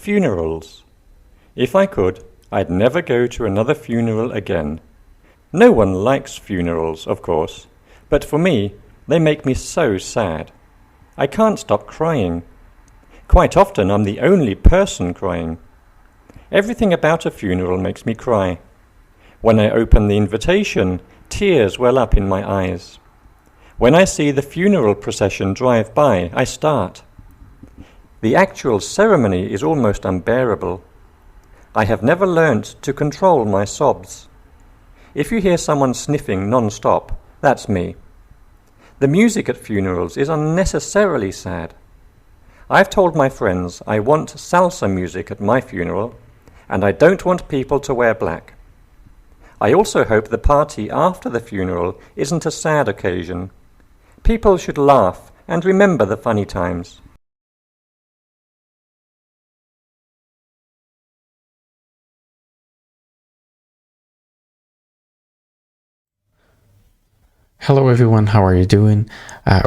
Funerals. If I could, I'd never go to another funeral again. No one likes funerals, of course, but for me, they make me so sad. I can't stop crying. Quite often I'm the only person crying. Everything about a funeral makes me cry. When I open the invitation, tears well up in my eyes. When I see the funeral procession drive by, I start. The actual ceremony is almost unbearable. I have never learnt to control my sobs. If you hear someone sniffing non-stop, that's me. The music at funerals is unnecessarily sad. I've told my friends I want salsa music at my funeral, and I don't want people to wear black. I also hope the party after the funeral isn't a sad occasion. People should laugh and remember the funny times. Hello everyone, how are you doing?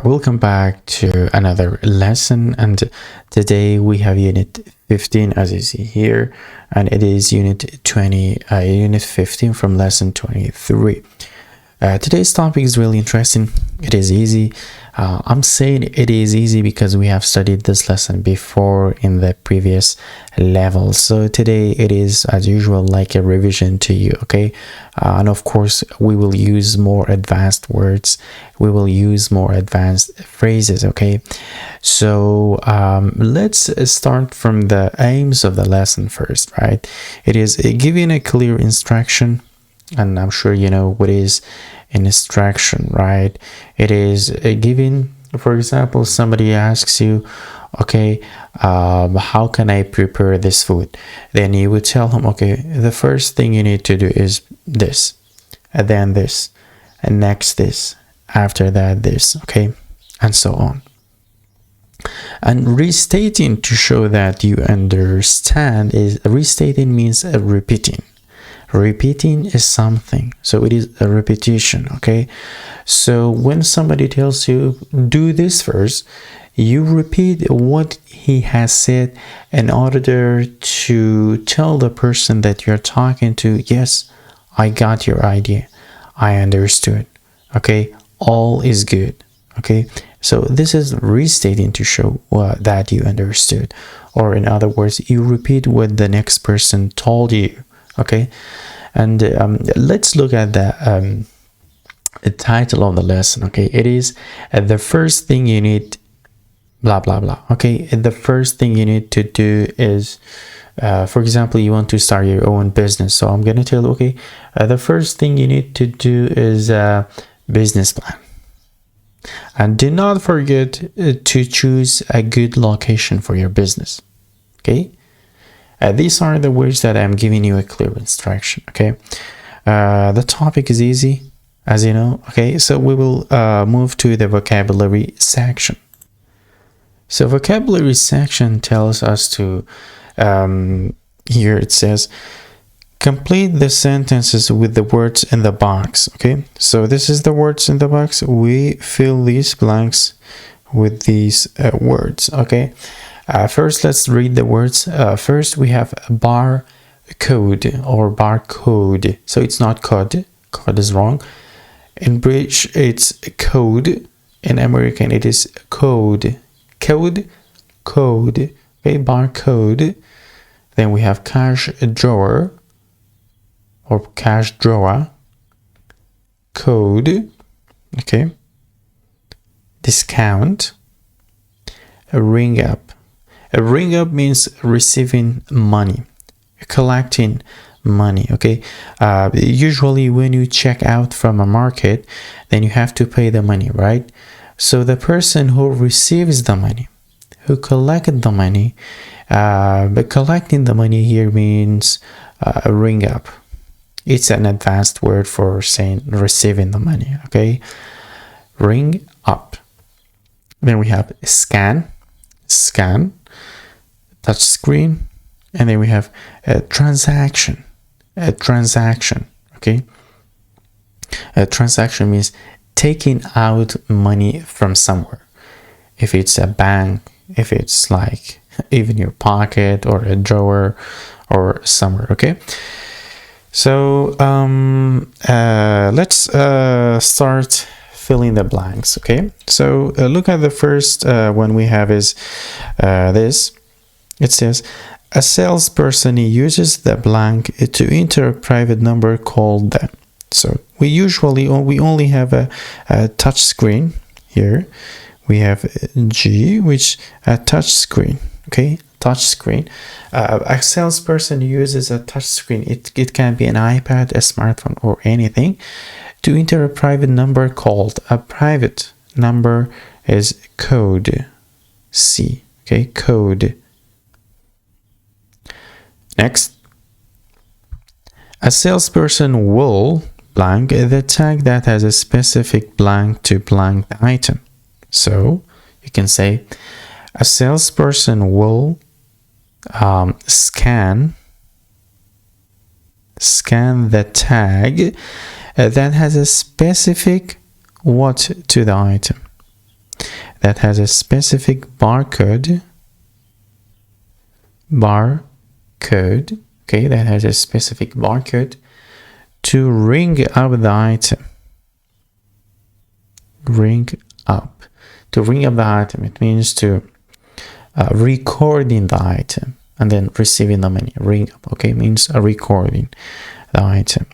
Welcome back to another lesson, and today we have unit 15 as you see here, and it is unit 15 from lesson 23. Today's topic is really interesting. It is easy. I'm saying it is easy because we have studied this lesson before in the previous level. So today it is, as usual, like a revision to you, okay? And of course, we will use more advanced words. We will use more advanced phrases, okay? So let's start from the aims of the lesson first, right? It is giving a clear instruction. And I'm sure you know what is an instruction, right? It is giving, for example, somebody asks you, okay, how can I prepare this food? Then you would tell him, okay, the first thing you need to do is this, and then this, and next this, after that this, okay, and so on. And restating to show that you understand is, restating means repeating. Repeating is something, so it is a repetition, okay? So when somebody tells you do this first, you repeat what he has said in order to tell the person that you're talking to, yes, I got your idea, I understood, okay, all is good, okay? So this is restating to show that you understood, or in other words, you repeat what the next person told you. Okay, and let's look at the title of the lesson. Okay, it is the first thing you need, blah blah blah. Okay, the first thing you need to do is, for example, you want to start your own business. So I'm gonna tell you, okay, the first thing you need to do is a business plan, and do not forget to choose a good location for your business. Okay. These are the words that I'm giving you a clear instruction, okay? The topic is easy, as you know, okay? So we will move to the vocabulary section. So vocabulary section tells us to, here it says, complete the sentences with the words in the box, okay? So this is the words in the box. We fill these blanks with these words, okay? First, let's read the words. First, we have bar code or barcode. So it's not code. Code is wrong. In British, it's code. In American, it is code. Code. Okay, barcode. Then we have cash drawer or cash drawer. Code. Okay. Discount. A ring up. A ring up means receiving money, collecting money, okay? Usually when you check out from a market, then you have to pay the money, right? So the person who receives the money, who collected the money, but collecting the money here means a ring up. It's an advanced word for saying receiving the money, okay? Ring up. Then we have scan, touch screen, and then we have a transaction, okay? A transaction means taking out money from somewhere. If it's a bank, if it's like even your pocket or a drawer or somewhere. Okay, so let's start filling the blanks. Okay, so look at the first one we have is this. It says a salesperson uses the blank to enter a private number called the. So we only have a touch screen here. We have G, which a touch screen. Okay, touch screen. A salesperson uses a touch screen. It can be an iPad, a smartphone, or anything to enter a private number called. A private number is code C. Okay, code. Next, a salesperson will blank the tag that has a specific blank to blank the item. So you can say a salesperson will scan the tag that has a specific what to the item, that has a specific barcode, okay, that has a specific barcode to ring up the item. To ring up the item, it means to recording the item and then receiving the money. Ring up, okay, means recording the item.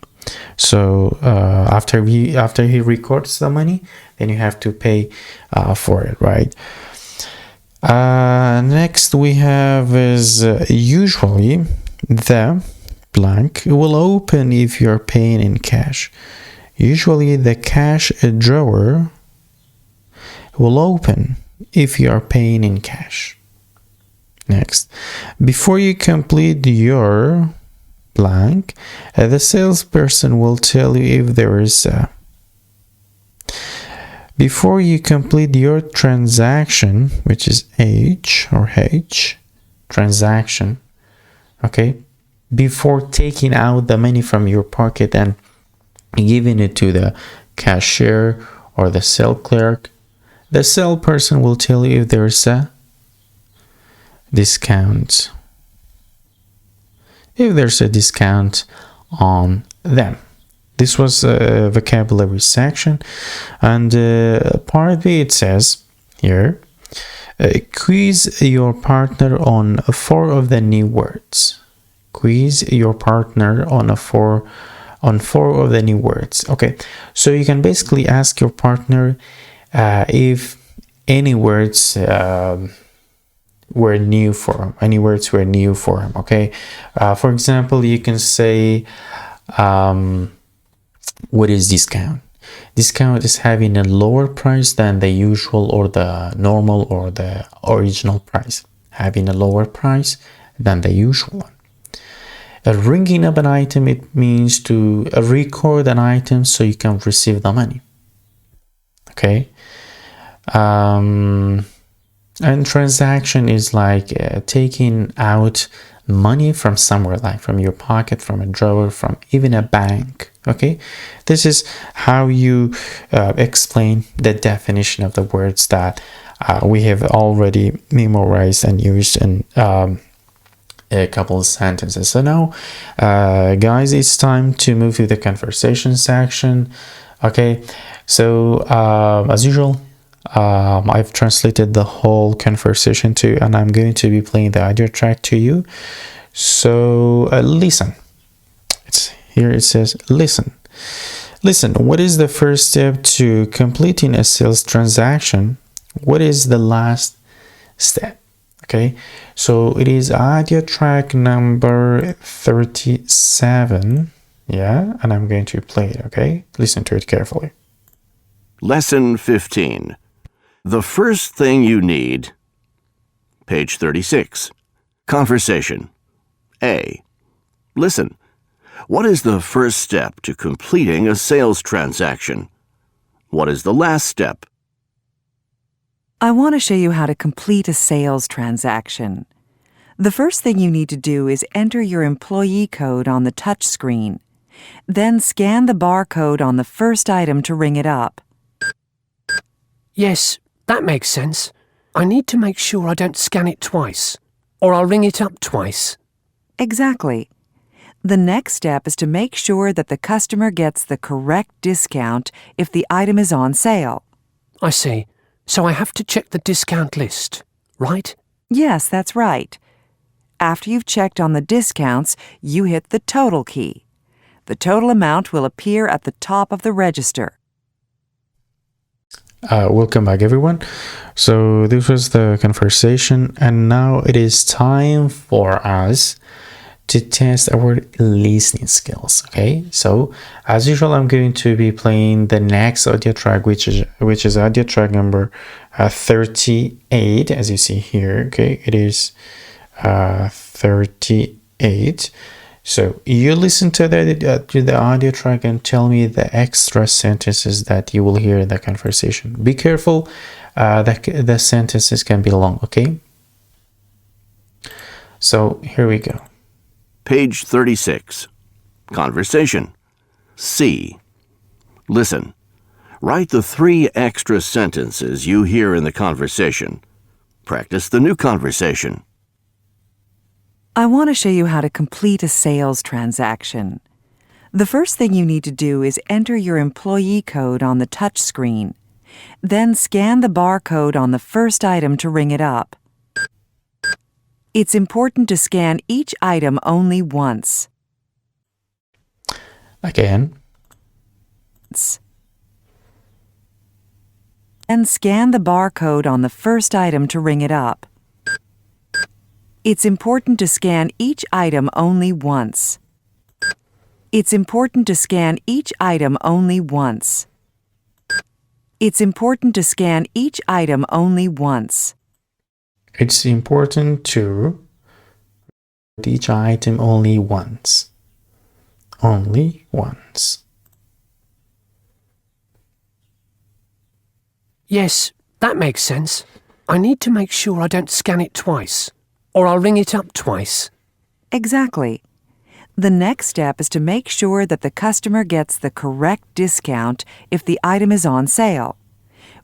So after he records the money, then you have to pay for it, right? Next we have is usually the blank will open if you're paying in cash. Usually the cash drawer will open if you are paying in cash. Next, before you complete your blank, the salesperson will tell you if there is a. Before you complete your transaction, which is H, transaction, okay, before taking out the money from your pocket and giving it to the cashier or the sale clerk, the salesperson will tell you if there's a discount. If there's a discount on them. This was a vocabulary section. And part B, it says here, quiz your partner on 4 of the new words. Quiz your partner on 4 of the new words. Okay, so you can basically ask your partner if any words were new for him. Any words were new for him. Okay, for example, you can say, what is discount? Discount is having a lower price than the usual or the normal or the original price. Having a lower price than the usual one. Ringing up an item, it means to record an item so you can receive the money. Okay. And transaction is like taking out money from somewhere, like from your pocket, from a drawer, from even a bank. Okay, this is how you explain the definition of the words that we have already memorized and used in a couple of sentences. So now, guys, it's time to move to the conversation section. Okay, so as usual, I've translated the whole conversation to, and I'm going to be playing the audio track to you. So listen. Here it says, listen. What is the first step to completing a sales transaction? What is the last step? Okay, so it is audio track number 37. Yeah, and I'm going to play it, okay? Listen to it carefully. Lesson 15. The first thing you need. Page 36. Conversation. A. Listen. What is the first step to completing a sales transaction? What is the last step? I want to show you how to complete a sales transaction. The first thing you need to do is enter your employee code on the touch screen. Then scan the barcode on the first item to ring it up. Yes, that makes sense. I need to make sure I don't scan it twice. or I'll ring it up twice. Exactly. The next step is to make sure that the customer gets the correct discount if the item is on sale. I see. So I have to check the discount list, right? Yes, that's right. After you've checked on the discounts, you hit the total key. The total amount will appear at the top of the register. Welcome back, everyone. So this was the conversation, and now it is time for us to test our listening skills. Okay, so as usual, I'm going to be playing the next audio track, which is audio track number 38, as you see here. Okay, it is 38. So you listen to the audio track and tell me the extra sentences that you will hear in the conversation. Be careful, the sentences can be long. Okay, so here we go. Page 36. Conversation. C. Listen. Write the 3 extra sentences you hear in the conversation. Practice the new conversation. I want to show you how to complete a sales transaction. The first thing you need to do is enter your employee code on the touch screen. Then scan the barcode on the first item to ring it up. It's important to scan each item only once. Again. And scan the barcode on the first item to ring it up. It's important to scan each item only once. It's important to scan each item only once. It's important to scan each item only once. It's important to read each item only once. Only once. Yes, that makes sense. I need to make sure I don't scan it twice, or I'll ring it up twice. Exactly. The next step is to make sure that the customer gets the correct discount if the item is on sale.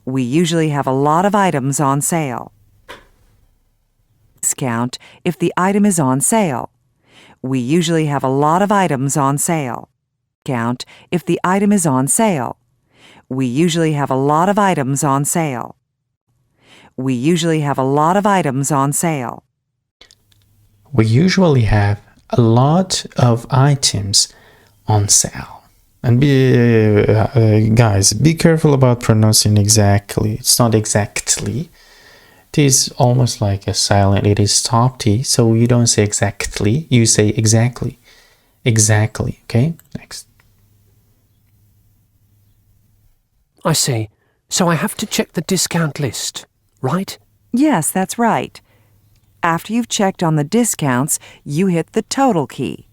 We usually have a lot of items on sale. Discount if the item is on sale. We usually have a lot of items on sale. Discount if the item is on sale. We usually have a lot of items on sale. We usually have a lot of items on sale. We usually have a lot of items on sale. And guys, be careful about pronouncing exactly. It's not exactly. It is almost like a silent. It is top T, so you don't say exactly. You say exactly. Exactly. Okay, next. I see. So I have to check the discount list, right? Yes, that's right. After you've checked on the discounts, you hit the total key.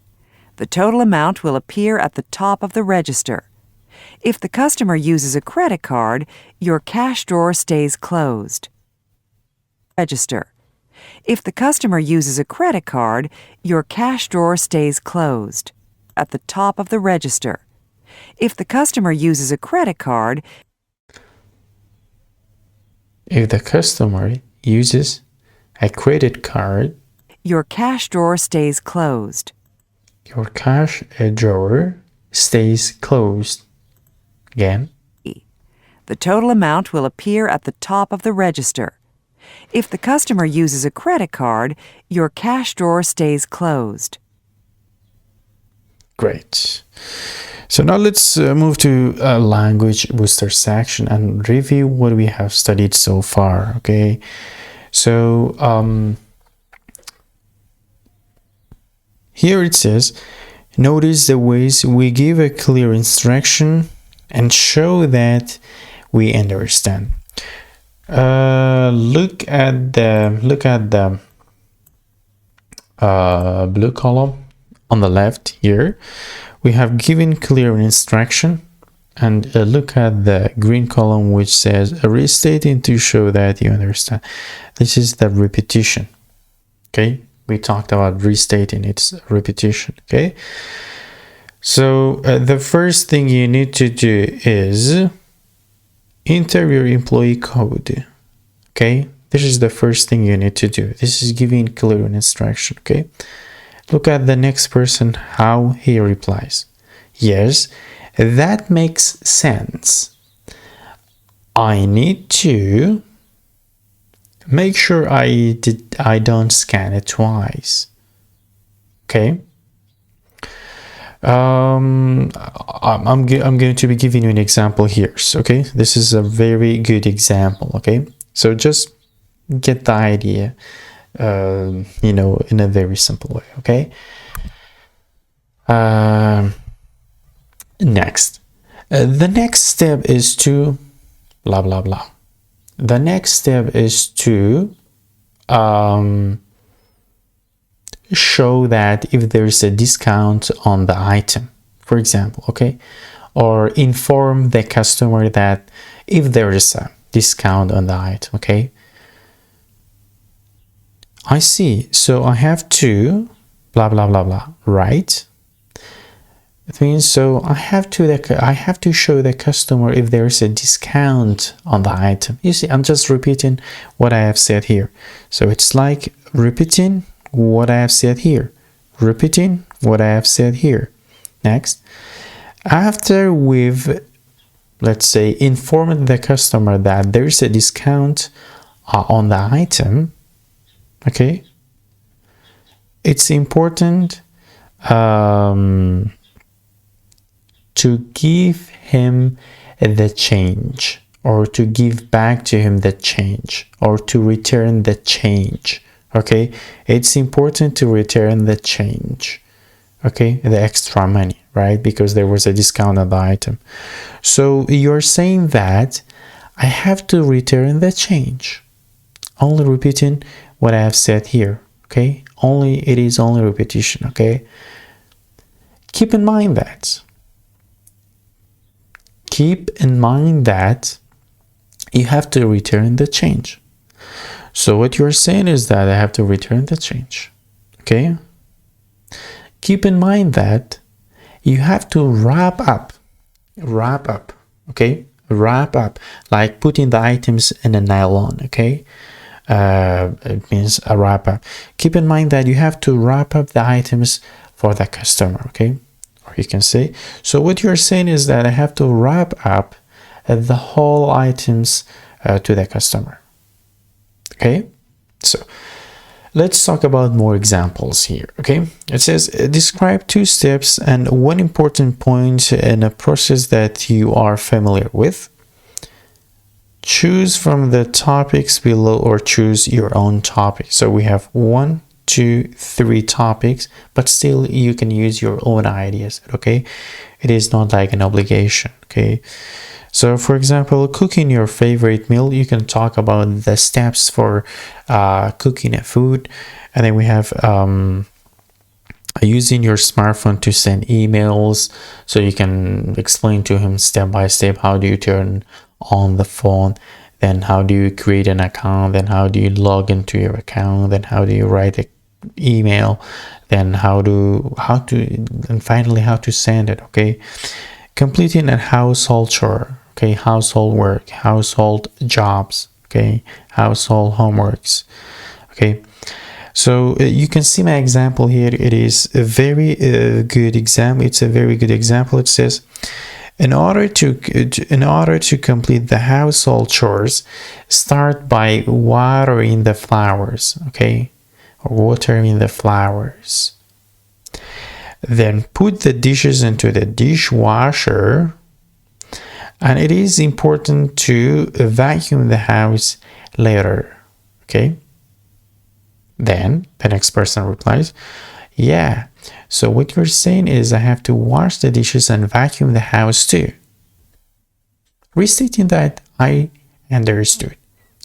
The total amount will appear at the top of the register. If the customer uses a credit card, your cash drawer stays closed. Register. If the customer uses a credit card, your cash drawer stays closed. At the top of the register. If the customer uses a credit card, if the customer uses a credit card, your cash drawer stays closed. Your cash drawer stays closed. Again. The total amount will appear at the top of the register. If the customer uses a credit card, your cash drawer stays closed. Great. So now let's move to a language booster section and review what we have studied so far. Okay. So here it says, notice the ways we give a clear instruction and show that we understand. Look at the blue column on the left here. We have given clear instruction, and look at the green column which says restating to show that you understand. This is the repetition. Okay, we talked about restating, it's repetition. Okay, so the first thing you need to do is enter your employee code. Okay, This is the first thing you need to do. This is giving clear instruction, okay? Look at the next person, how he replies. Yes, that makes sense. I need to make sure I don't scan it twice. Okay. I'm going to be giving you an example here. Okay, this is a very good example. Okay, so just get the idea, you know, in a very simple way. Okay. Next, the next step is to blah blah blah. The next step is to show that if there is a discount on the item, for example, okay, or inform the customer that if there is a discount on the item, okay. I see, so I have to blah blah blah blah, right? It means so I have to show the customer if there is a discount on the item. You see, I'm just repeating what I have said here. So it's like repeating what I have said here, repeating what I have said here. Next, after we've, let's say, informed the customer that there is a discount on the item, okay, it's important to give him the change, or to give back to him the change, or to return the change. Okay, it's important to return the change, okay, the extra money, right, because there was a discount on the item. So you're saying that I have to return the change. Only repeating what I have said here, okay, it is only repetition, okay. Keep in mind that you have to return the change. So what you're saying is that I have to return the change, okay? Keep in mind that you have to wrap up, okay? Wrap up, like putting the items in a nylon, okay? It means a wrap up. Keep in mind that you have to wrap up the items for the customer, okay? Or you can say, so what you're saying is that I have to wrap up the whole items to the customer. Okay, so let's talk about more examples here. Okay, it says describe 2 steps and 1 important point in a process that you are familiar with. Choose from the topics below or choose your own topic. So we have 1, 2, 3 topics, but still you can use your own ideas. Okay, it is not like an obligation. Okay. So, for example, cooking your favorite meal, you can talk about the steps for cooking a food. And then we have using your smartphone to send emails. So you can explain to him step by step, how do you turn on the phone? Then how do you create an account? Then how do you log into your account? Then how do you write an email? Then and finally how to send it, okay? Completing a household chore, okay, household work, household jobs, okay, household homeworks, okay. So you can see my example here. It is a very good example. It's a very good example. It says, in order to complete the household chores, start by watering the flowers, okay, or watering the flowers. Then put the dishes into the dishwasher, and it is important to vacuum the house later, okay? Then the next person replies, yeah, so what you're saying is I have to wash the dishes and vacuum the house too. Restating that I understood,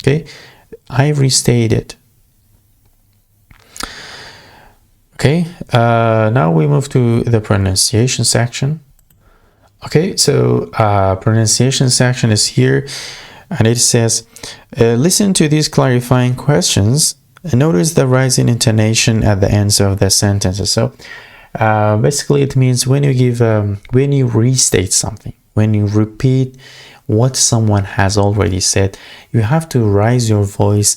okay? I restated. Okay, now we move to the pronunciation section. Okay, so pronunciation section is here, and it says, listen to these clarifying questions and notice the rising intonation at the ends of the sentences. So basically it means when you restate something, when you repeat what someone has already said, you have to raise your voice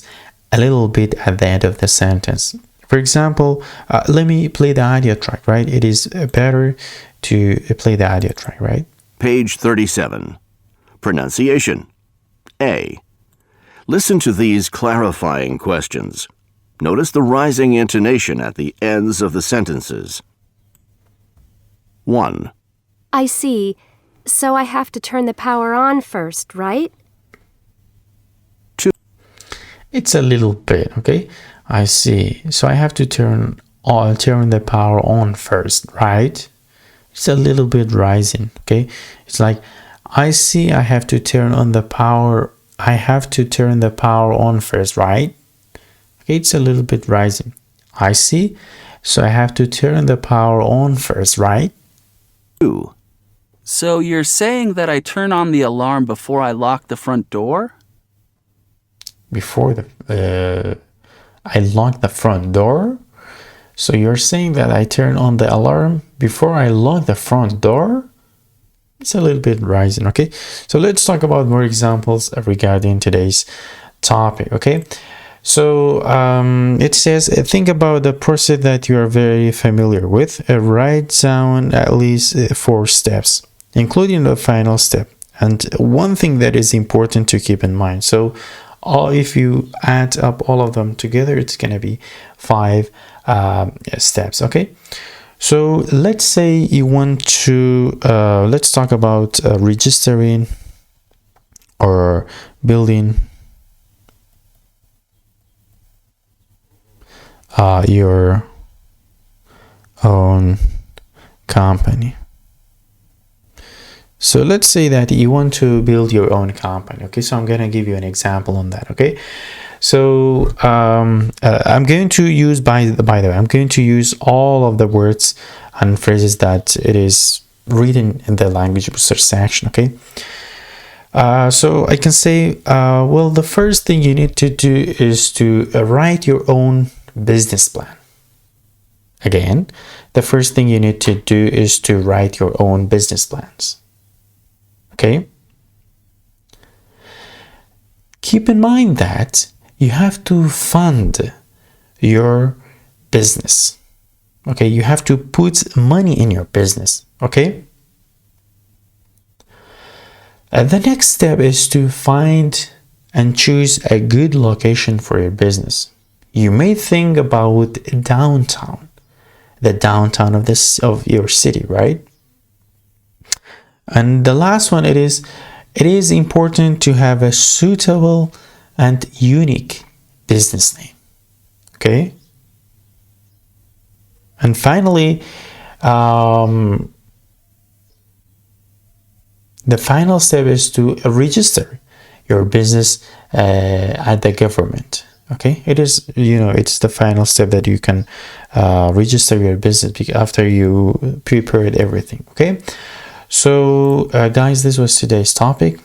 a little bit at the end of the sentence. For example, let me play the audio track, right? It is better to play the audio track, right? Page 37. Pronunciation. A. Listen to these clarifying questions. Notice the rising intonation at the ends of the sentences. 1. I see. So I have to turn the power on first, right? 2. It's a little bit, okay? I see. So I have to turn the power on first, right? It's a little bit rising, okay? It's like, I see I have to turn on the power. I have to turn the power on first, right? Okay, it's a little bit rising. I see. So I have to turn the power on first, right? 2. So you're saying that I turn on the alarm before I lock the front door? Before I lock the front door? So you're saying that I turn on the alarm before I lock the front door? It's a little bit rising, okay? So let's talk about more examples regarding today's topic, okay? So it says, think about the process that you are very familiar with. Write down at least 4 steps, including the final step. And one thing that is important to keep in mind. So if you add up all of them together, it's going to be 5 steps, okay? So let's say you want to, let's talk about registering or building your own company. So let's say that you want to build your own company, okay? So I'm going to give you an example on that, okay? So I'm going to use, by the way, I'm going to use all of the words and phrases that it is written in the language booster section, okay? So I can say, well, the first thing you need to do is to write your own business plan. Again, the first thing you need to do is to write your own business plans. Okay? Keep in mind that you have to fund your business. Okay? You have to put money in your business. Okay? The next step is to find and choose a good location for your business. You may think about downtown, the downtown of your city, right? And the last one, it is important to have a suitable and unique business name. Okay? And finally, the final step is to register your business at the government. Okay, it is, it's the final step that you can register your business after you prepared everything. Okay, so guys, this was today's topic.